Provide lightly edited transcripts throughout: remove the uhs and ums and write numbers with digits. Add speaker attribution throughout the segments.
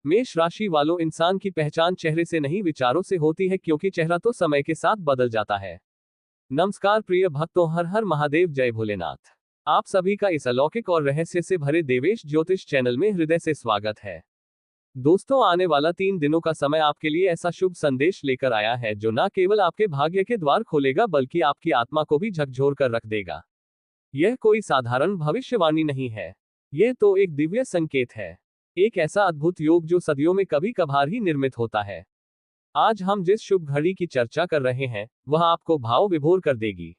Speaker 1: मेष राशि वालों, इंसान की पहचान चेहरे से नहीं विचारों से होती है, क्योंकि चेहरा तो समय के साथ बदल जाता है। नमस्कार प्रिय भक्तों, हर हर महादेव, जय भोलेनाथ। आप सभी का इस अलौकिक और रहस्य से भरे देवेश ज्योतिष चैनल में हृदय से स्वागत है। दोस्तों, आने वाला 3 दिनों का समय आपके लिए ऐसा शुभ संदेश लेकर आया है जो न केवल आपके भाग्य के द्वार खोलेगा बल्कि आपकी आत्मा को भी झकझोर कर रख देगा। यह कोई साधारण भविष्यवाणी नहीं है, यह तो एक दिव्य संकेत है। एक ऐसा अद्भुत योग जो सदियों में कभी कभार ही निर्मित होता है। आज हम जिस शुभ घड़ी की चर्चा कर रहे हैं वह आपको भाव विभोर कर देगी।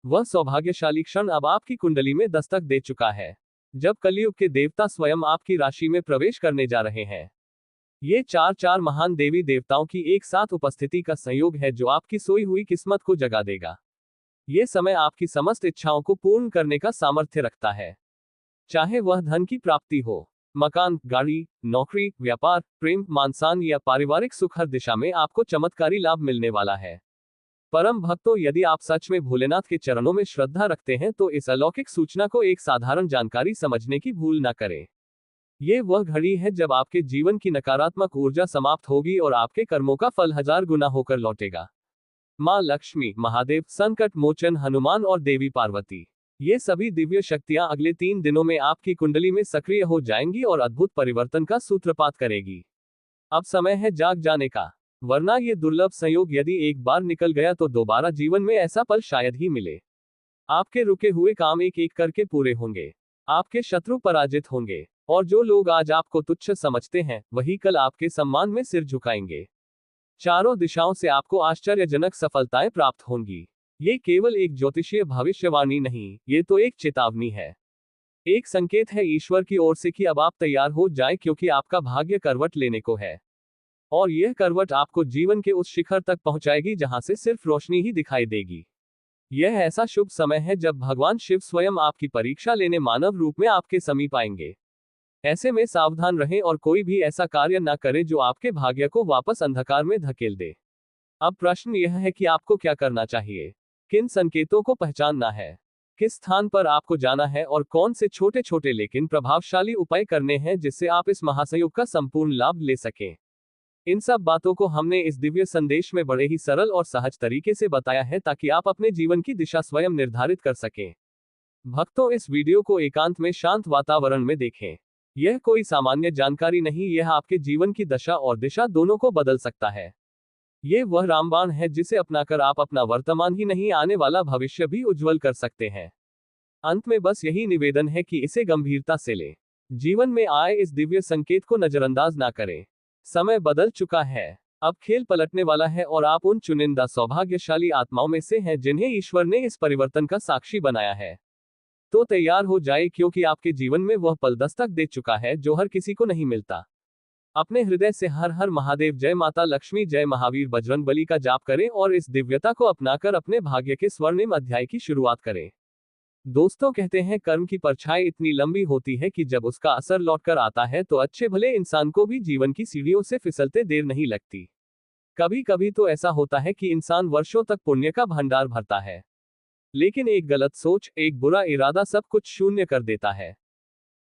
Speaker 1: वह सौभाग्यशाली क्षण अब आपकी कुंडली में दस्तक दे चुका है, जब कलयुग के देवता स्वयं आपकी राशि में प्रवेश करने जा रहे हैं। ये चार महान देवी देवताओं की एक साथ उपस्थिति का संयोग है जो आपकी सोई हुई किस्मत को जगा देगा। ये समय आपकी समस्त इच्छाओं को पूर्ण करने का सामर्थ्य रखता है। चाहे वह धन की प्राप्ति हो, मकान, गाड़ी, नौकरी, व्यापार, प्रेम, मानसान या पारिवारिक सुख, हर दिशा में आपको चमत्कारी लाभ मिलने वाला है। परम भक्तों, यदि आप सच में भोलेनाथ के चरणों में श्रद्धा रखते हैं तो इस अलौकिक सूचना को एक साधारण जानकारी समझने की भूल न करें। ये वह घड़ी है जब आपके जीवन की नकारात्मक ऊर्जा समाप्त होगी और आपके कर्मों का फल 1000 गुना होकर लौटेगा। माँ लक्ष्मी, महादेव, संकट मोचन हनुमान और देवी पार्वती, ये सभी दिव्य शक्तियां अगले 3 दिनों में आपकी कुंडली में सक्रिय हो जाएंगी और अद्भुत परिवर्तन का सूत्रपात करेगी। अब समय है जाग जाने का, वरना ये दुर्लभ संयोग यदि एक बार निकल गया तो दोबारा जीवन में ऐसा पल शायद ही मिले। आपके रुके हुए काम एक एक करके पूरे होंगे, आपके शत्रु पराजित होंगे, और जो लोग आज आपको तुच्छ समझते हैं वही कल आपके सम्मान में सिर झुकाएंगे। चारों दिशाओं से आपको आश्चर्यजनक सफलताएं प्राप्त होंगी। ये केवल एक ज्योतिषीय भविष्यवाणी नहीं, ये तो एक चेतावनी है, एक संकेत है ईश्वर की ओर से कि अब आप तैयार हो जाएं, क्योंकि आपका भाग्य करवट लेने को है। और यह करवट आपको जीवन के उस शिखर तक पहुंचाएगी जहां से सिर्फ रोशनी ही दिखाई देगी। यह ऐसा शुभ समय है जब भगवान शिव स्वयं आपकी परीक्षा लेने मानव रूप में आपके समीप आएंगे। ऐसे में सावधान रहें और कोई भी ऐसा कार्य न करें जो आपके भाग्य को वापस अंधकार में धकेल दे। अब प्रश्न यह है कि आपको क्या करना चाहिए, किन संकेतों को पहचानना है, किस स्थान पर आपको जाना है और कौन से छोटे छोटे लेकिन प्रभावशाली उपाय करने हैं जिससे आप इस महासंयोग का संपूर्ण लाभ ले सकें। इन सब बातों को हमने इस दिव्य संदेश में बड़े ही सरल और सहज तरीके से बताया है ताकि आप अपने जीवन की दिशा स्वयं निर्धारित कर सकें। भक्तों, इस वीडियो को एकांत में शांत वातावरण में देखें। यह कोई सामान्य जानकारी नहीं, यह आपके जीवन की दशा और दिशा दोनों को बदल सकता है। ये वह रामबाण है जिसे अपनाकर आप अपना वर्तमान ही नहीं, आने वाला भविष्य भी उज्जवल कर सकते हैं। अंत में बस यही निवेदन है कि इसे गंभीरता से लें। जीवन में आए इस दिव्य संकेत को नजरअंदाज ना करें। समय बदल चुका है, अब खेल पलटने वाला है और आप उन चुनिंदा सौभाग्यशाली आत्माओं में से हैं जिन्हें ईश्वर ने इस परिवर्तन का साक्षी बनाया है। तो तैयार हो जाए, क्योंकि आपके जीवन में वह पल दस्तक दे चुका है जो हर किसी को नहीं मिलता। अपने हृदय से हर हर महादेव, जय माता लक्ष्मी, जय महावीर बजरंगबली का जाप करें और इस दिव्यता को अपनाकर अपने भाग्य के स्वर्णिम अध्याय की शुरुआत करें। दोस्तों, कहते हैं कर्म की परछाई इतनी लंबी होती है कि जब उसका असर लौटकर आता है तो अच्छे भले इंसान को भी जीवन की सीढ़ियों से फिसलते देर नहीं लगती। कभी कभी तो ऐसा होता है कि इंसान वर्षों तक पुण्य का भंडार भरता है, लेकिन एक गलत सोच, एक बुरा इरादा सब कुछ शून्य कर देता है।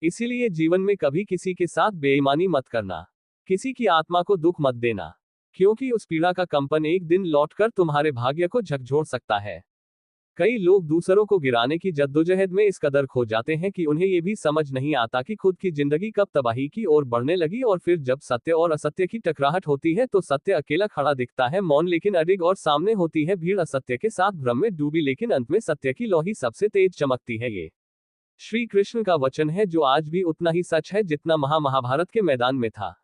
Speaker 1: इसीलिए जीवन में कभी किसी के साथ बेईमानी मत करना, किसी की आत्मा को दुख मत देना, क्योंकि उस पीड़ा का कंपन एक दिन लौटकर तुम्हारे भाग्य को झकझोर सकता है। कई लोग दूसरों को गिराने की जद्दोजहद में इस कदर खो जाते हैं कि उन्हें यह भी समझ नहीं आता कि खुद की जिंदगी कब तबाही की ओर बढ़ने लगी, और फिर जब सत्य और असत्य की टकराहट होती है तो सत्य अकेला खड़ा दिखता है, मौन लेकिन अडिग, और सामने होती है भीड़ असत्य के साथ भ्रम में डूबी, लेकिन अंत में सत्य की लौ ही सबसे तेज चमकती है। ये श्री कृष्ण का वचन है जो आज भी उतना ही सच है जितना महाभारत के मैदान में था।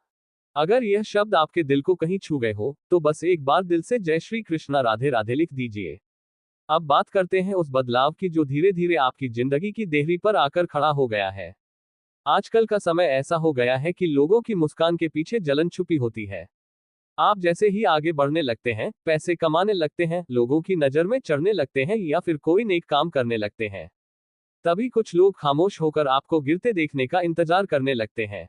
Speaker 1: अगर यह शब्द आपके दिल को कहीं छू गए हो तो बस एक बार दिल से जय श्री कृष्णा राधे राधे लिख दीजिए। अब बात करते हैं उस बदलाव की जो धीरे धीरे आपकी जिंदगी की देहरी पर आकर खड़ा हो गया है। आजकल का समय ऐसा हो गया है कि लोगों की मुस्कान के पीछे जलन छुपी होती है। आप जैसे ही आगे बढ़ने लगते हैं, पैसे कमाने लगते हैं, लोगों की नजर में चढ़ने लगते हैं या फिर कोई नेक काम करने लगते हैं, तभी कुछ लोग खामोश होकर आपको गिरते देखने का इंतजार करने लगते हैं।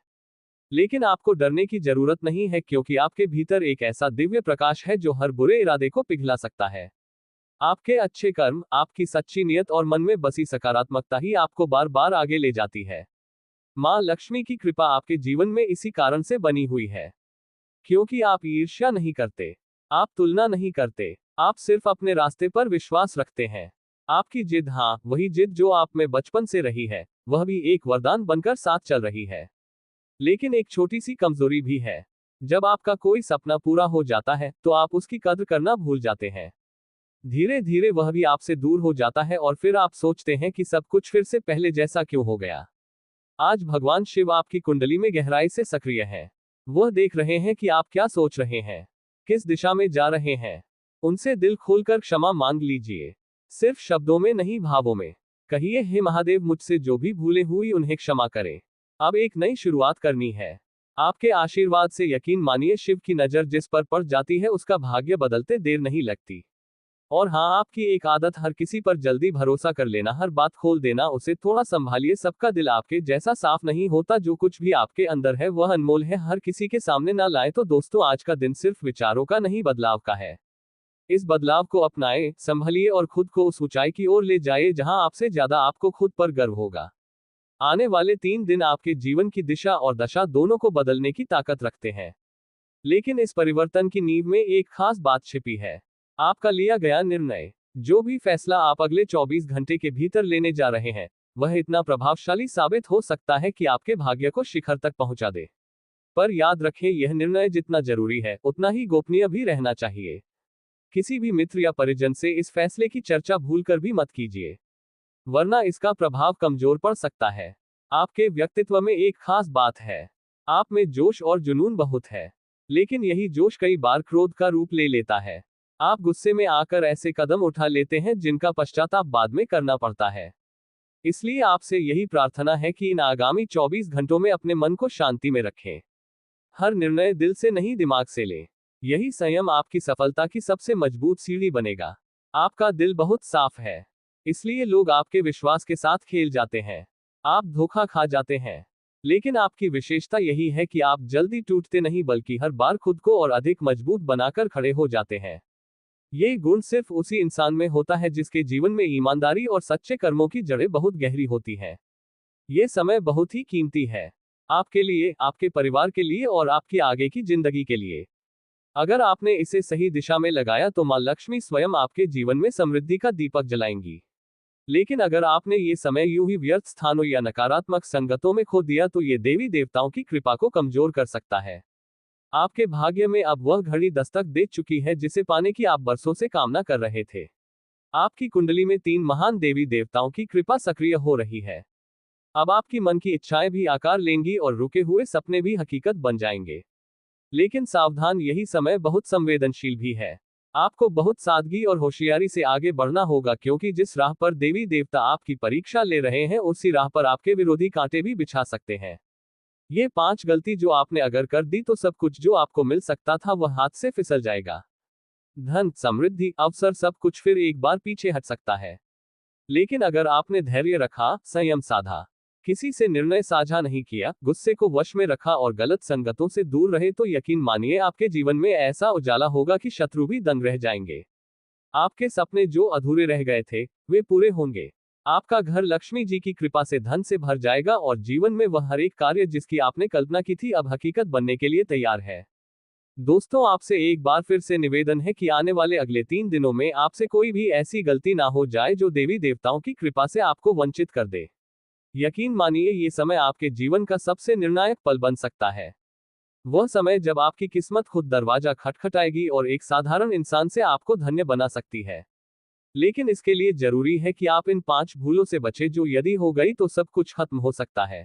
Speaker 1: लेकिन आपको डरने की जरूरत नहीं है, क्योंकि आपके भीतर एक ऐसा दिव्य प्रकाश है जो हर बुरे इरादे को पिघला सकता है। आपके अच्छे कर्म, आपकी सच्ची नियत और मन में बसी सकारात्मकता ही आपको बार बार आगे ले जाती है। माँ लक्ष्मी की कृपा आपके जीवन में इसी कारण से बनी हुई है, क्योंकि आप ईर्ष्या नहीं करते, आप तुलना नहीं करते, आप सिर्फ अपने रास्ते पर विश्वास रखते हैं। आपकी जिद, हाँ, वही जिद जो आप में बचपन से रही है, वह भी एक वरदान बनकर साथ चल रही है। लेकिन एक छोटी सी कमजोरी भी है। जब आपका कोई सपना पूरा हो जाता है तो आप उसकी कद्र करना भूल जाते हैं। धीरे धीरे वह भी आपसे दूर हो जाता है और फिर आप सोचते हैं कि सब कुछ फिर से पहले जैसा क्यों हो गया। आज भगवान शिव आपकी कुंडली में गहराई से सक्रिय हैं। वह देख रहे हैं कि आप क्या सोच रहे हैं, किस दिशा में जा रहे हैं। उनसे दिल खोलकर क्षमा मांग लीजिए, सिर्फ शब्दों में नहीं, भावों में। कहिए, हे महादेव, मुझसे जो भी भूलें हुई उन्हें क्षमा करें। अब एक नई शुरुआत करनी है। आपके आशीर्वाद से यकीन मानिए, शिव की नजर जिस पर पड़ जाती है उसका भाग्य बदलते देर नहीं लगती। और हाँ, आपकी एक आदत, हर किसी पर जल्दी भरोसा कर लेना, हर बात खोल देना, उसे थोड़ा संभालिए। सबका दिल आपके जैसा साफ नहीं होता। जो कुछ भी आपके अंदर है वह अनमोल है, हर किसी के सामने ना लाए। तो दोस्तों, आज का दिन सिर्फ विचारों का नहीं, बदलाव का है। इस बदलाव को अपनाएं, संभलिए और खुद को उस ऊंचाई की ओर ले जाइए जहां आपसे ज्यादा आपको खुद पर गर्व होगा। आने वाले 3 दिन आपके जीवन की दिशा और दशा दोनों को बदलने की ताकत रखते हैं। लेकिन इस परिवर्तन की नींव में एक खास बात छिपी है, आपका लिया गया निर्णय। जो भी फैसला आप अगले 24 घंटे के भीतर लेने जा रहे हैं, वह इतना प्रभावशाली साबित हो सकता है कि आपके भाग्य को शिखर तक पहुंचा दे। पर याद रखें, यह निर्णय जितना जरूरी है उतना ही गोपनीय भी रहना चाहिए। किसी भी मित्र या परिजन से इस फैसले की चर्चा भूलकर भी मत कीजिए, वरना इसका प्रभाव कमजोर पड़ सकता है। आपके व्यक्तित्व में एक खास बात है, आप में जोश और जुनून बहुत है, लेकिन यही जोश कई बार क्रोध का रूप ले लेता है। आप गुस्से में आकर ऐसे कदम उठा लेते हैं जिनका पश्चाताप बाद में करना पड़ता है। इसलिए आपसे यही प्रार्थना है कि इन आगामी 24 घंटों में अपने मन को शांति में रखें। हर निर्णय दिल से नहीं, दिमाग से लें। यही संयम आपकी सफलता की सबसे मजबूत सीढ़ी बनेगा। आपका दिल बहुत साफ है, इसलिए लोग आपके विश्वास के साथ खेल जाते हैं, आप धोखा खा जाते हैं। लेकिन आपकी विशेषता यही है कि आप जल्दी टूटते नहीं, बल्कि हर बार खुद को और अधिक मजबूत बनाकर खड़े हो जाते हैं। ये गुण सिर्फ उसी इंसान में होता है जिसके जीवन में ईमानदारी और सच्चे कर्मों की जड़ें बहुत गहरी होती हैं। ये समय बहुत ही कीमती है, आपके लिए, आपके परिवार के लिए और आपकी आगे की जिंदगी के लिए। अगर आपने इसे सही दिशा में लगाया तो मां लक्ष्मी स्वयं आपके जीवन में समृद्धि का दीपक जलाएंगी। लेकिन अगर आपने ये समय यूं ही व्यर्थ स्थानों या नकारात्मक संगतों में खो दिया तो ये देवी देवताओं की कृपा को कमजोर कर सकता है। आपके भाग्य में अब वह घड़ी दस्तक दे चुकी है जिसे पाने की आप बरसों से कामना कर रहे थे। आपकी कुंडली में 3 महान देवी देवताओं की कृपा सक्रिय हो रही है। अब आपकी मन की इच्छाएं भी आकार लेंगी और रुके हुए सपने भी हकीकत बन जाएंगे। लेकिन सावधान, यही समय बहुत संवेदनशील भी है। आपको बहुत सादगी और होशियारी से आगे बढ़ना होगा, क्योंकि जिस राह पर देवी देवता आपकी परीक्षा ले रहे हैं उसी राह पर आपके विरोधी कांटे भी बिछा सकते हैं। ये 5 गलती जो आपने अगर कर दी तो सब कुछ जो आपको मिल सकता था वह हाथ से फिसल जाएगा। धन, समृद्धि, अवसर, सब कुछ फिर एक बार पीछे हट सकता है। लेकिन अगर आपने धैर्य रखा, संयम साधा, किसी से निर्णय साझा नहीं किया, गुस्से को वश में रखा और गलत संगतों से दूर रहे, तो यकीन मानिए आपके जीवन में ऐसा उजाला होगा कि शत्रु भी दंग रह जाएंगे। आपके सपने जो अधूरे रह गए थे वे पूरे होंगे। आपका घर लक्ष्मी जी की कृपा से धन से भर जाएगा और जीवन में वह हर एक कार्य जिसकी आपने कल्पना की थी अब हकीकत बनने के लिए तैयार है। दोस्तों, आपसे एक बार फिर से निवेदन है कि आने वाले अगले 3 दिनों में आपसे कोई भी ऐसी गलती ना हो जाए जो देवी देवताओं की कृपा से आपको वंचित कर दे। यकीन मानिए, ये समय आपके जीवन का सबसे निर्णायक पल बन सकता है। वह समय जब आपकी किस्मत खुद दरवाजा खटखटाएगी और एक साधारण इंसान से आपको धन्य बना सकती है। लेकिन इसके लिए जरूरी है कि आप इन 5 भूलों से बचें जो यदि हो गई तो सब कुछ खत्म हो सकता है।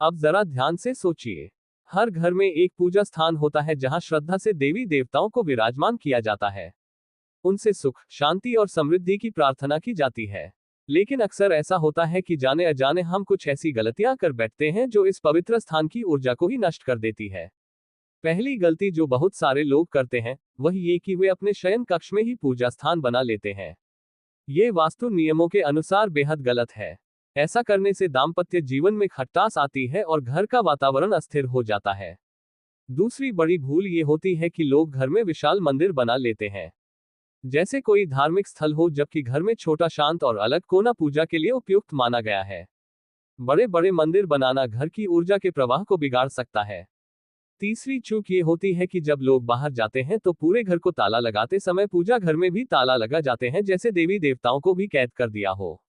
Speaker 1: अब जरा ध्यान से सोचिए, हर घर में एक पूजा स्थान होता है जहां श्रद्धा से देवी देवताओं को विराजमान किया जाता है। उनसे सुख, शांति और समृद्धि की प्रार्थना की जाती है। लेकिन अक्सर ऐसा होता है कि जाने अनजाने हम कुछ ऐसी गलतियां कर बैठते हैं जो इस पवित्र स्थान की ऊर्जा को ही नष्ट कर देती है। पहली गलती जो बहुत सारे लोग करते हैं वह ये कि वे अपने शयन कक्ष में ही पूजा स्थान बना लेते हैं। ये वास्तु नियमों के अनुसार बेहद गलत है। ऐसा करने से दाम्पत्य जीवन में खटास आती है और घर का वातावरण अस्थिर हो जाता है। दूसरी बड़ी भूल ये होती है कि लोग घर में विशाल मंदिर बना लेते हैं, जैसे कोई धार्मिक स्थल हो, जबकि घर में छोटा शांत और अलग कोना पूजा के लिए उपयुक्त माना गया है। बड़े बड़े मंदिर बनाना घर की ऊर्जा के प्रवाह को बिगाड़ सकता है। तीसरी चूक ये होती है कि जब लोग बाहर जाते हैं तो पूरे घर को ताला लगाते समय पूजा घर में भी ताला लगा जाते हैं, जैसे देवी देवताओं को भी कैद कर दिया हो।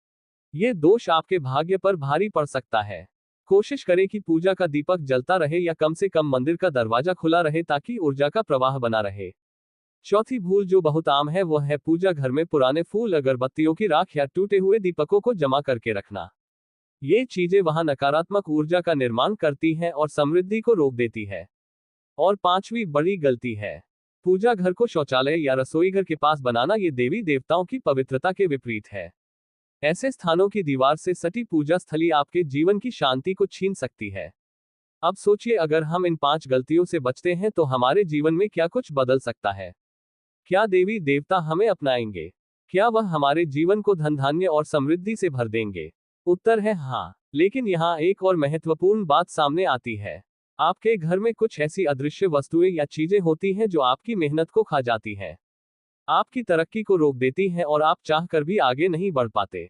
Speaker 1: ये दोष आपके भाग्य पर भारी पड़ सकता है। कोशिश करें कि पूजा का दीपक जलता रहे या कम से कम मंदिर का दरवाजा खुला रहे ताकि ऊर्जा का प्रवाह बना रहे। चौथी भूल जो बहुत आम है वह है पूजा घर में पुराने फूल, अगरबत्तियों की राख या टूटे हुए दीपकों को जमा करके रखना। ये चीजें वहां नकारात्मक ऊर्जा का निर्माण करती हैं और समृद्धि को रोक देती है। और पांचवी बड़ी गलती है पूजा घर को शौचालय या रसोई घर के पास बनाना। ये देवी देवताओं की पवित्रता के विपरीत है। ऐसे स्थानों की दीवार से सटी पूजा स्थली आपके जीवन की शांति को छीन सकती है। अब सोचिए, अगर हम इन 5 गलतियों से बचते हैं तो हमारे जीवन में क्या कुछ बदल सकता है। क्या देवी देवता हमें अपनाएंगे? क्या वह हमारे जीवन को धन धान्य और समृद्धि से भर देंगे? उत्तर है हाँ। लेकिन यहाँ एक और महत्वपूर्ण बात सामने आती है। आपके घर में कुछ ऐसी अदृश्य वस्तुएं या चीजें होती हैं जो आपकी मेहनत को खा जाती हैं, आपकी तरक्की को रोक देती हैं और आप चाहकर भी आगे नहीं बढ़ पाते।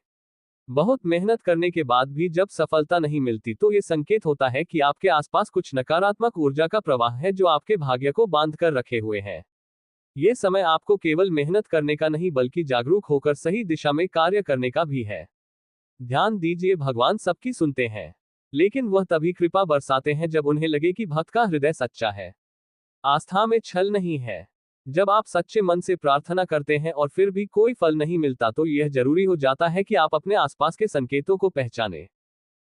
Speaker 1: बहुत मेहनत करने के बाद भी जब सफलता नहीं मिलती तो ये संकेत होता है कि आपके आसपास कुछ नकारात्मक ऊर्जा का प्रवाह है जो आपके भाग्य को बांध कर रखे हुए है। ये समय आपको केवल मेहनत करने का नहीं बल्कि जागरूक होकर सही दिशा में कार्य करने का भी है। ध्यान दीजिए, भगवान सबकी सुनते हैं, लेकिन वह तभी कृपा बरसाते हैं जब उन्हें लगे कि भक्त का हृदय सच्चा है, आस्था में छल नहीं है। जब आप सच्चे मन से प्रार्थना करते हैं और फिर भी कोई फल नहीं मिलता तो यह जरूरी हो जाता है कि आप अपने आसपास के संकेतों को पहचानें।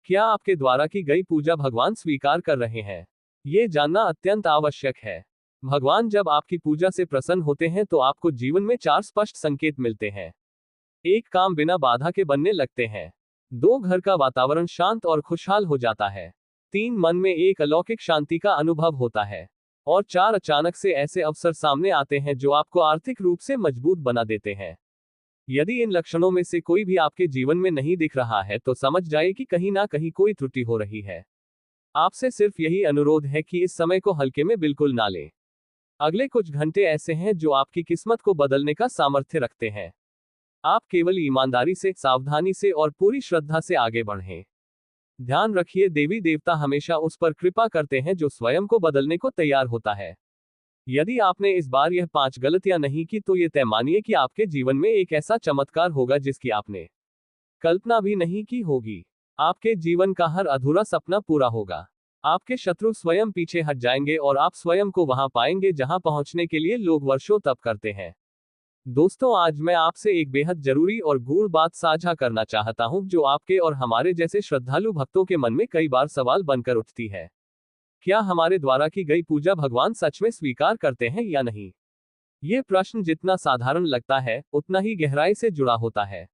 Speaker 1: क्या आपके द्वारा की गई पूजा भगवान स्वीकार कर रहे हैं? ये जानना अत्यंत आवश्यक है। भगवान जब आपकी पूजा से प्रसन्न होते हैं तो आपको जीवन में 4 स्पष्ट संकेत मिलते हैं। 1. काम बिना बाधा के बनने लगते हैं। 2. घर का वातावरण शांत और खुशहाल हो जाता है। 3. मन में एक अलौकिक शांति का अनुभव होता है। और 4. अचानक से ऐसे अवसर सामने आते हैं जो आपको आर्थिक रूप से मजबूत बना देते हैं। यदि इन लक्षणों में से कोई भी आपके जीवन में नहीं दिख रहा है तो समझ जाए कि कहीं ना कहीं कोई त्रुटि हो रही है। आपसे सिर्फ यही अनुरोध है कि इस समय को हल्के में बिल्कुल ना लें। अगले कुछ घंटे ऐसे हैं जो आपकी किस्मत को बदलने का सामर्थ्य रखते हैं। आप केवल ईमानदारी से, सावधानी से और पूरी श्रद्धा से आगे बढ़ें। ध्यान रखिए, देवी देवता हमेशा उस पर कृपा करते हैं जो स्वयं को बदलने को तैयार होता है। यदि आपने इस बार यह 5 गलतियां नहीं की तो ये तय मानिए कि आपके जीवन में एक ऐसा चमत्कार होगा जिसकी आपने कल्पना भी नहीं की होगी। आपके जीवन का हर अधूरा सपना पूरा होगा। आपके शत्रु स्वयं पीछे हट जाएंगे और आप स्वयं को वहां पाएंगे जहां पहुंचने के लिए लोग वर्षों तप करते हैं। दोस्तों, आज मैं आपसे एक बेहद जरूरी और गूढ़ बात साझा करना चाहता हूं जो आपके और हमारे जैसे श्रद्धालु भक्तों के मन में कई बार सवाल बनकर उठती है। क्या हमारे द्वारा की गई पूजा भगवान सच में स्वीकार करते हैं या नहीं? ये प्रश्न जितना साधारण लगता है उतना ही गहराई से जुड़ा होता है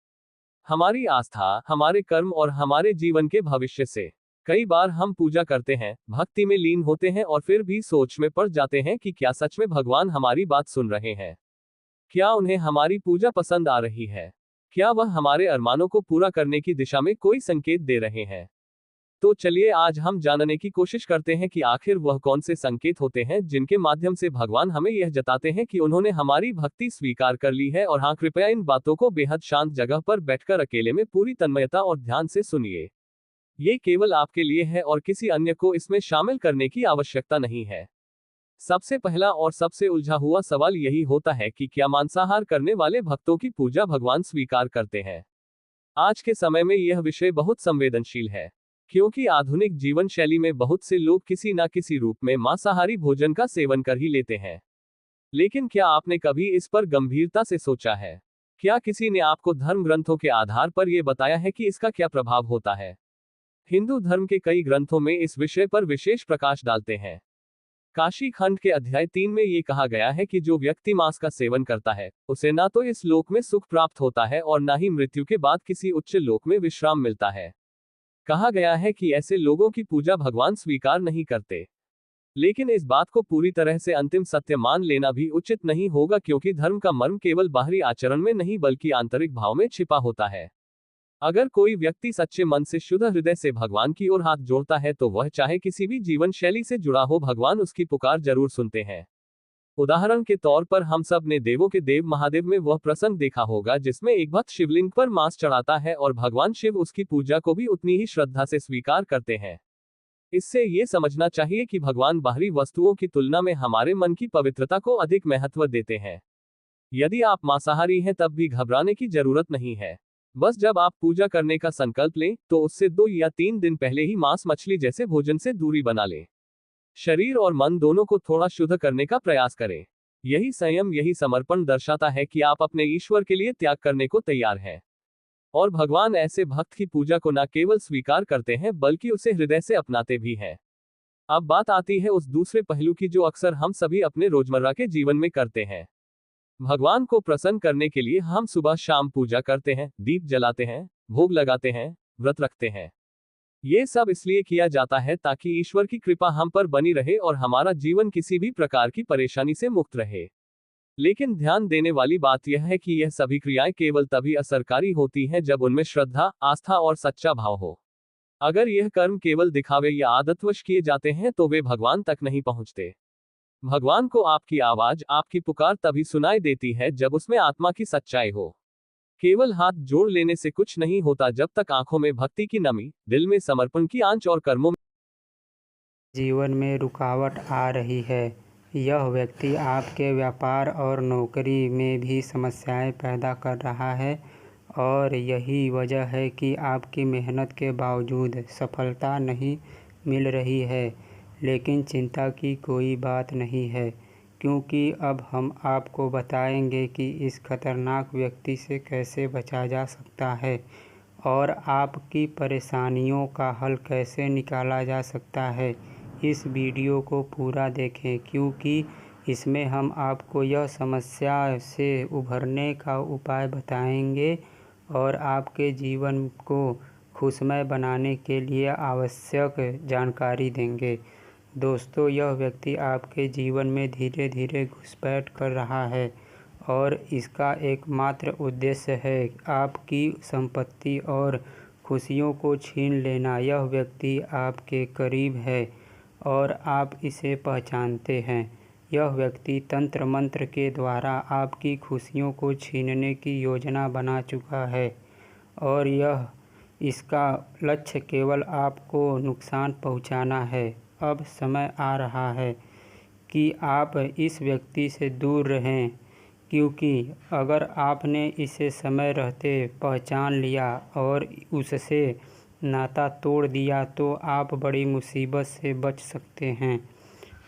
Speaker 1: हमारी आस्था, हमारे कर्म और हमारे जीवन के भविष्य से। कई बार हम पूजा करते हैं, भक्ति में लीन होते हैं और फिर भी सोच में पड़ जाते हैं कि क्या सच में भगवान हमारी बात सुन रहे हैं? क्या उन्हें हमारी पूजा पसंद आ रही है? क्या वह हमारे अरमानों को पूरा करने की दिशा में कोई संकेत दे रहे हैं? तो चलिए आज हम जानने की कोशिश करते हैं कि आखिर वह कौन से संकेत होते हैं जिनके माध्यम से भगवान हमें यह जताते हैं कि उन्होंने हमारी भक्ति स्वीकार कर ली है। और हाँ, कृपया इन बातों को बेहद शांत जगह पर बैठकर अकेले में पूरी तन्मयता और ध्यान से सुनिए। ये केवल आपके लिए है और किसी अन्य को इसमें शामिल करने की आवश्यकता नहीं है। सबसे पहला और सबसे उलझा हुआ सवाल यही होता है कि क्या मांसाहार करने वाले भक्तों की पूजा भगवान स्वीकार करते हैं? आज के समय में यह विषय बहुत संवेदनशील है, क्योंकि आधुनिक जीवन शैली में बहुत से लोग किसी न किसी रूप में मांसाहारी भोजन का सेवन कर ही लेते हैं। लेकिन क्या आपने कभी इस पर गंभीरता से सोचा है? क्या किसी ने आपको धर्म ग्रंथों के आधार पर यह बताया है कि इसका क्या प्रभाव होता है? हिंदू धर्म के कई ग्रंथों में इस विषय पर विशेष प्रकाश डालते हैं। काशी खंड के अध्याय 3 में ये कहा गया है कि जो व्यक्ति मांस का सेवन करता है उसे ना तो इस लोक में सुख प्राप्त होता है और ना ही मृत्यु के बाद किसी उच्च लोक में विश्राम मिलता है। कहा गया है कि ऐसे लोगों की पूजा भगवान स्वीकार नहीं करते। लेकिन इस बात को पूरी तरह से अंतिम सत्य मान लेना भी उचित नहीं होगा, क्योंकि धर्म का मर्म केवल बाहरी आचरण में नहीं बल्कि आंतरिक भाव में छिपा होता है। अगर कोई व्यक्ति सच्चे मन से शुद्ध हृदय से भगवान की ओर हाथ जोड़ता है तो वह चाहे किसी भी जीवन शैली से जुड़ा हो, भगवान उसकी पुकार जरूर सुनते हैं। उदाहरण के तौर पर हम सब ने देवों के देव महादेव में वह प्रसंग देखा होगा जिसमें एक भक्त शिवलिंग पर मांस चढ़ाता है और भगवान शिव उसकी पूजा को भी उतनी ही श्रद्धा से स्वीकार करते हैं। इससे ये समझना चाहिए कि भगवान बाहरी वस्तुओं की तुलना में हमारे मन की पवित्रता को अधिक महत्व देते हैं। यदि आप मांसाहारी हैं तब भी घबराने की जरूरत नहीं है। बस जब आप पूजा करने का संकल्प लें तो उससे 2 या 3 दिन पहले ही मांस मछली जैसे भोजन से दूरी बना लें। शरीर और मन दोनों को थोड़ा शुद्ध करने का प्रयास करें। यही संयम, यही समर्पण दर्शाता है कि आप अपने ईश्वर के लिए त्याग करने को तैयार हैं। और भगवान ऐसे भक्त की पूजा को न केवल स्वीकार करते हैं बल्कि उसे हृदय से अपनाते भी हैं। अब बात आती है उस दूसरे पहलू की जो अक्सर हम सभी अपने रोजमर्रा के जीवन में करते हैं। भगवान को प्रसन्न करने के लिए हम सुबह शाम पूजा करते हैं, दीप जलाते हैं, भोग लगाते हैं, व्रत रखते हैं। ये सब इसलिए किया जाता है ताकि ईश्वर की कृपा हम पर बनी रहे और हमारा जीवन किसी भी प्रकार की परेशानी से मुक्त रहे। लेकिन ध्यान देने वाली बात यह है कि यह सभी क्रियाएं केवल तभी असरकारी होती हैं जब उनमें श्रद्धा, आस्था और सच्चा भाव हो। अगर यह कर्म केवल दिखावे या आदतवश किए जाते हैं तो वे भगवान तक नहीं पहुंचते। भगवान को आपकी आवाज, आपकी पुकार तभी सुनाई देती है जब उसमें आत्मा की सच्चाई हो। केवल हाथ जोड़ लेने से कुछ नहीं होता जब तक आंखों में भक्ति की नमी, दिल में समर्पण की आंच और कर्मों में
Speaker 2: जीवन में रुकावट आ रही है। यह व्यक्ति आपके व्यापार और नौकरी में भी समस्याएं पैदा कर रहा है और यही वजह है कि आपकी मेहनत के बावजूद सफलता नहीं मिल रही है। लेकिन चिंता की कोई बात नहीं है, क्योंकि अब हम आपको बताएंगे कि इस खतरनाक व्यक्ति से कैसे बचा जा सकता है और आपकी परेशानियों का हल कैसे निकाला जा सकता है। इस वीडियो को पूरा देखें, क्योंकि इसमें हम आपको यह समस्या से उभरने का उपाय बताएंगे और आपके जीवन को खुशमय बनाने के लिए आवश्यक जानकारी देंगे। दोस्तों, यह व्यक्ति आपके जीवन में धीरे धीरे घुसपैठ कर रहा है और इसका एकमात्र उद्देश्य है आपकी संपत्ति और खुशियों को छीन लेना। यह व्यक्ति आपके करीब है और आप इसे पहचानते हैं। यह व्यक्ति तंत्र मंत्र के द्वारा आपकी खुशियों को छीनने की योजना बना चुका है और इसका लक्ष्य केवल आपको नुकसान पहुंचाना है। अब समय आ रहा है कि आप इस व्यक्ति से दूर रहें, क्योंकि अगर आपने इसे समय रहते पहचान लिया और उससे नाता तोड़ दिया तो आप बड़ी मुसीबत से बच सकते हैं।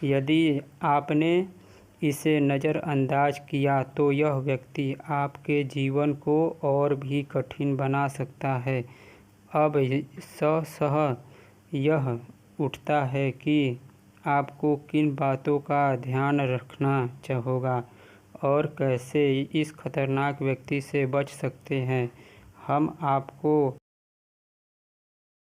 Speaker 2: यदि आपने इसे नज़रअंदाज किया तो यह व्यक्ति आपके जीवन को और भी कठिन बना सकता है। अब सह यह उठता है कि आपको किन बातों का ध्यान रखना होगा और कैसे इस खतरनाक व्यक्ति से बच सकते हैं। हम आपको